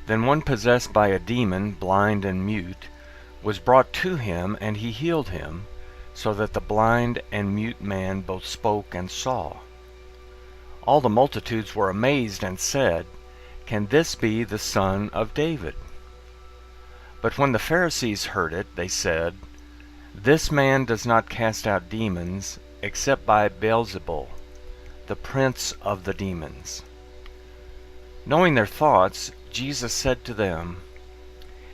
Then one possessed by a demon, blind and mute, was brought to him, and he healed him, so that the blind and mute man both spoke and saw. All the multitudes were amazed and said, "Can this be the son of David?" But when the Pharisees heard it, they said, "This man does not cast out demons, except by Beelzebul, the prince of the demons." Knowing their thoughts, Jesus said to them,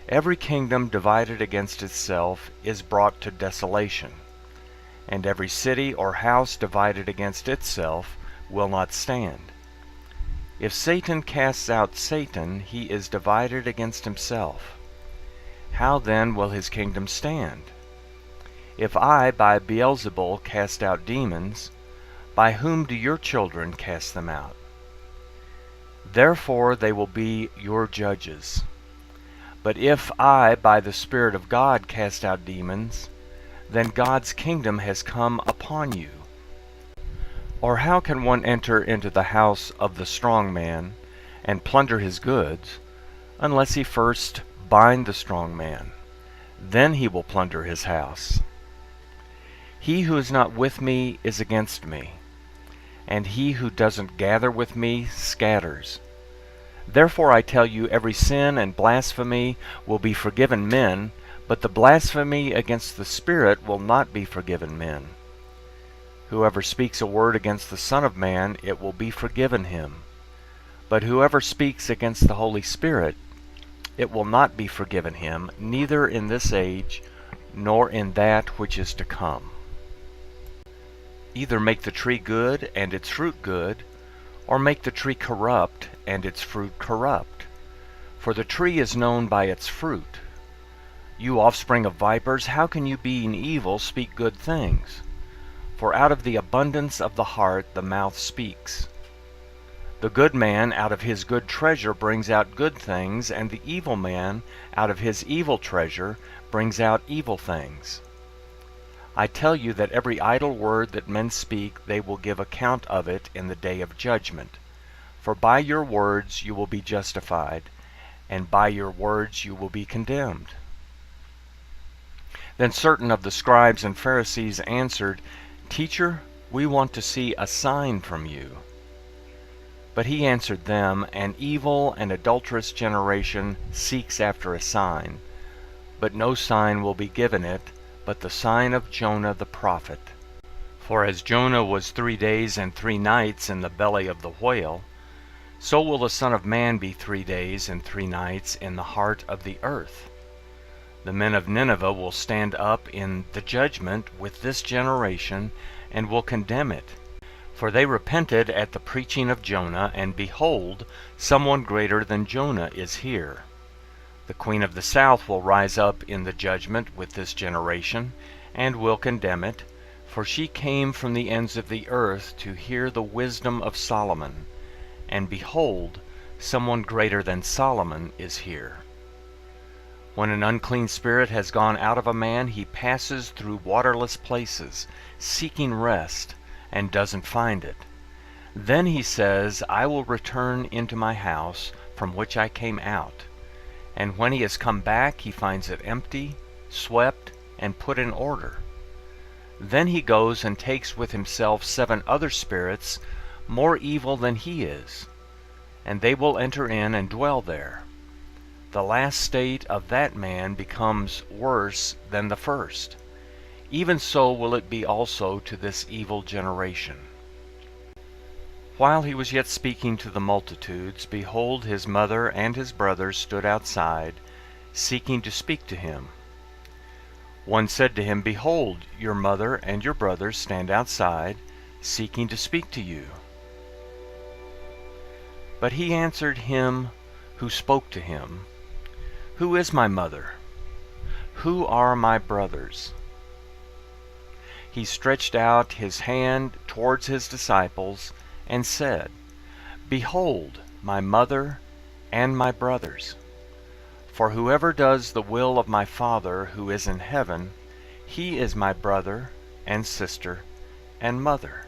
"Every kingdom divided against itself is brought to desolation, and every city or house divided against itself will not stand. If Satan casts out Satan, he is divided against himself. How then will his kingdom stand? If I by Beelzebul cast out demons, by whom do your children cast them out? Therefore they will be your judges. But if I by the Spirit of God cast out demons, then God's kingdom has come upon you. Or how can one enter into the house of the strong man and plunder his goods, unless he first bind the strong man? Then he will plunder his house. He who is not with me is against me, and he who doesn't gather with me scatters. Therefore I tell you, every sin and blasphemy will be forgiven men, but the blasphemy against the Spirit will not be forgiven men. Whoever speaks a word against the Son of Man, it will be forgiven him. But whoever speaks against the Holy Spirit, it will not be forgiven him, neither in this age, nor in that which is to come. Either make the tree good, and its fruit good, or make the tree corrupt, and its fruit corrupt. For the tree is known by its fruit. You offspring of vipers, how can you, being evil, speak good things? For out of the abundance of the heart the mouth speaks. The good man out of his good treasure brings out good things, and the evil man out of his evil treasure brings out evil things. I tell you that every idle word that men speak, they will give account of it in the day of judgment. For by your words you will be justified, and by your words you will be condemned. Then certain of the scribes and Pharisees answered, "Teacher, we want to see a sign from you." But he answered them, "An evil and adulterous generation seeks after a sign, but no sign will be given it, but the sign of Jonah the prophet. For as Jonah was 3 days and 3 nights in the belly of the whale, so will the Son of Man be 3 days and 3 nights in the heart of the earth. The men of Nineveh will stand up in the judgment with this generation, and will condemn it. For they repented at the preaching of Jonah, and behold, someone greater than Jonah is here. The queen of the south will rise up in the judgment with this generation, and will condemn it, for she came from the ends of the earth to hear the wisdom of Solomon. And behold, someone greater than Solomon is here. When an unclean spirit has gone out of a man, he passes through waterless places, seeking rest, and doesn't find it. Then he says, I will return into my house from which I came out. And when he has come back, he finds it empty, swept, and put in order. Then he goes and takes with himself 7 other spirits, more evil than he is, and they will enter in and dwell there. The last state of that man becomes worse than the first. Even so will it be also to this evil generation. While he was yet speaking to the multitudes, behold, his mother and his brothers stood outside, seeking to speak to him. One said to him, Behold, your mother and your brothers stand outside, seeking to speak to you. But he answered him who spoke to him, Who is my mother? Who are my brothers? He stretched out his hand towards his disciples, and said, Behold, my mother and my brothers. For whoever does the will of my Father who is in heaven, he is my brother and sister and mother.